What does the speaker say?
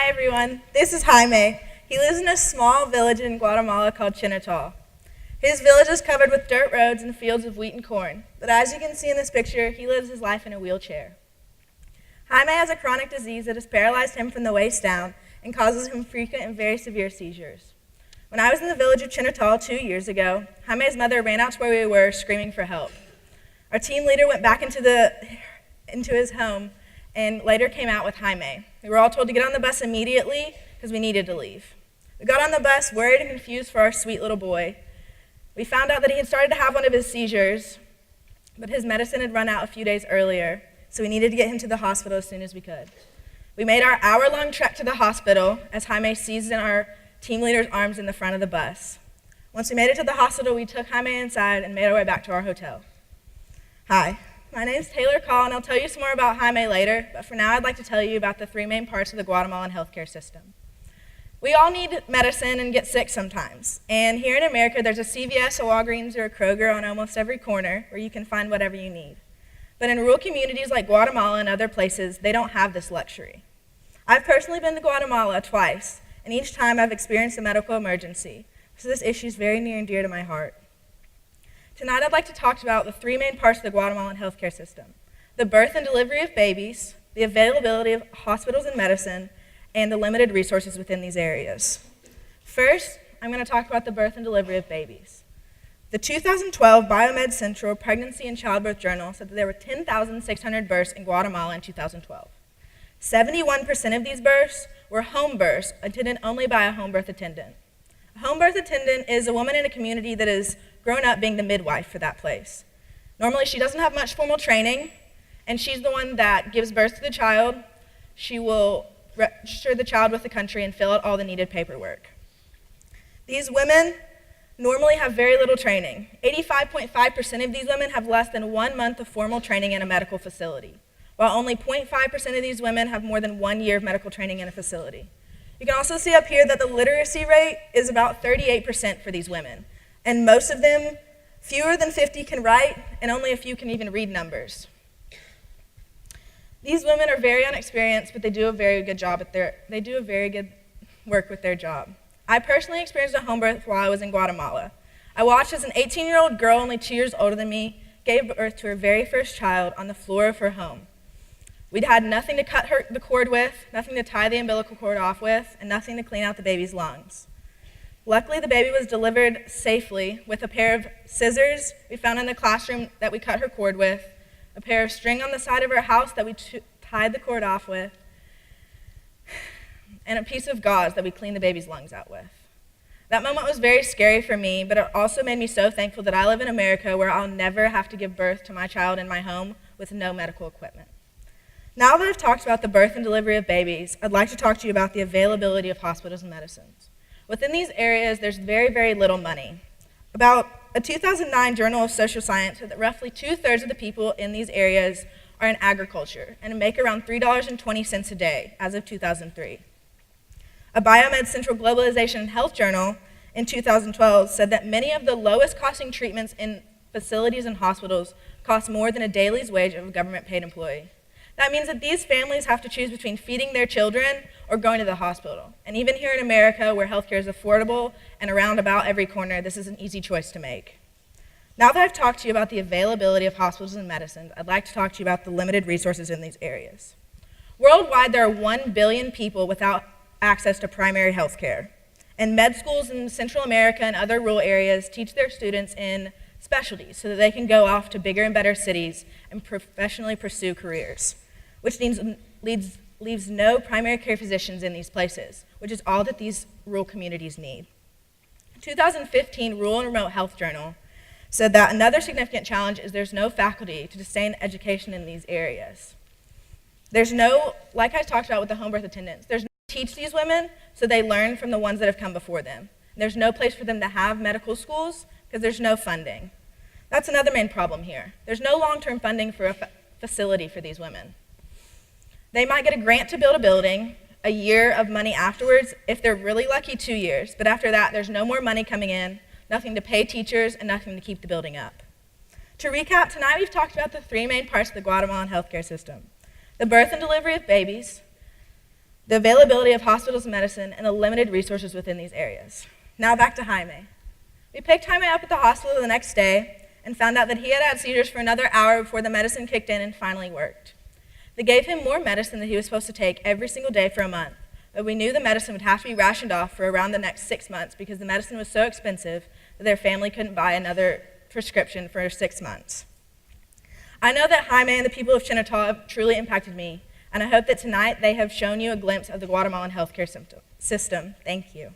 Hi everyone, this is Jaime. He lives in a small village in Guatemala called Chinatol. His village is covered with dirt roads and fields of wheat and corn, but as you can see in this picture, he lives his life in a wheelchair. Jaime has a chronic disease that has paralyzed him from the waist down and causes him frequent and very severe seizures. When I was in the village of Chinatol 2 years ago, Jaime's mother ran out to where we were screaming for help. Our team leader went back into his home and later came out with Jaime. We were all told to get on the bus immediately because we needed to leave. We got on the bus worried and confused for our sweet little boy. We found out that he had started to have one of his seizures, but his medicine had run out a few days earlier, so we needed to get him to the hospital as soon as we could. We made our hour-long trek to the hospital as Jaime seized in our team leader's arms in the front of the bus. Once we made it to the hospital, we took Jaime inside and made our way back to our hotel. Hi. My name is Taylor Call, and I'll tell you some more about Jaime later, but for now I'd like to tell you about the three main parts of the Guatemalan healthcare system. We all need medicine and get sick sometimes, and here in America there's a CVS, a Walgreens, or a Kroger on almost every corner where you can find whatever you need. But in rural communities like Guatemala and other places, they don't have this luxury. I've personally been to Guatemala twice, and each time I've experienced a medical emergency, so this issue is very near and dear to my heart. Tonight I'd like to talk about the three main parts of the Guatemalan healthcare system: the birth and delivery of babies, the availability of hospitals and medicine, and the limited resources within these areas. First, I'm going to talk about the birth and delivery of babies. The 2012 Biomed Central Pregnancy and Childbirth Journal said that there were 10,600 births in Guatemala in 2012. 71% of these births were home births attended only by a home birth attendant. A home birth attendant is a woman in a community that is grown up being the midwife for that place. Normally, she doesn't have much formal training, and she's the one that gives birth to the child. She will register the child with the country and fill out all the needed paperwork. These women normally have very little training. 85.5% of these women have less than 1 month of formal training in a medical facility, while only 0.5% of these women have more than 1 year of medical training in a facility. You can also see up here that the literacy rate is about 38% for these women. And most of them, fewer than 50 can write, and only a few can even read numbers. These women are very inexperienced, but they do a very good work with their job. I personally experienced a home birth while I was in Guatemala. I watched as an 18-year-old girl, only 2 years older than me, gave birth to her very first child on the floor of her home. We'd had nothing to cut the cord with, nothing to tie the umbilical cord off with, and nothing to clean out the baby's lungs. Luckily, the baby was delivered safely with a pair of scissors we found in the classroom that we cut her cord with, a pair of string on the side of her house that we tied the cord off with, and a piece of gauze that we cleaned the baby's lungs out with. That moment was very scary for me, but it also made me so thankful that I live in America where I'll never have to give birth to my child in my home with no medical equipment. Now that I've talked about the birth and delivery of babies, I'd like to talk to you about the availability of hospitals and medicines. Within these areas, there's very, very little money. A 2009 Journal of Social Science said that roughly 2/3 of the people in these areas are in agriculture and make around $3.20 a day as of 2003. A Biomed Central Globalization and Health Journal in 2012 said that many of the lowest costing treatments in facilities and hospitals cost more than a daily's wage of a government-paid employee. That means that these families have to choose between feeding their children or going to the hospital. And even here in America, where healthcare is affordable and around about every corner, this is an easy choice to make. Now that I've talked to you about the availability of hospitals and medicines, I'd like to talk to you about the limited resources in these areas. Worldwide, there are 1 billion people without access to primary health care. And med schools in Central America and other rural areas teach their students in specialties so that they can go off to bigger and better cities and professionally pursue careers, which leaves no primary care physicians in these places, which is all that these rural communities need. 2015 Rural and Remote Health Journal said that another significant challenge is there's no faculty to sustain education in these areas. There's no, like I talked about with the home birth attendants, there's no to teach these women so they learn from the ones that have come before them. There's no place for them to have medical schools because there's no funding. That's another main problem here. There's no long-term funding for a facility for these women. They might get a grant to build a building, a year of money afterwards, if they're really lucky, 2 years. But after that, there's no more money coming in, nothing to pay teachers, and nothing to keep the building up. To recap, tonight we've talked about the three main parts of the Guatemalan healthcare system: the birth and delivery of babies, the availability of hospitals and medicine, and the limited resources within these areas. Now back to Jaime. We picked Jaime up at the hospital the next day and found out that he had seizures for another hour before the medicine kicked in and finally worked. They gave him more medicine than he was supposed to take every single day for a month, but we knew the medicine would have to be rationed off for around the next 6 months because the medicine was so expensive that their family couldn't buy another prescription for 6 months. I know that Jaime and the people of Chinatoa have truly impacted me, and I hope that tonight they have shown you a glimpse of the Guatemalan healthcare system. Thank you.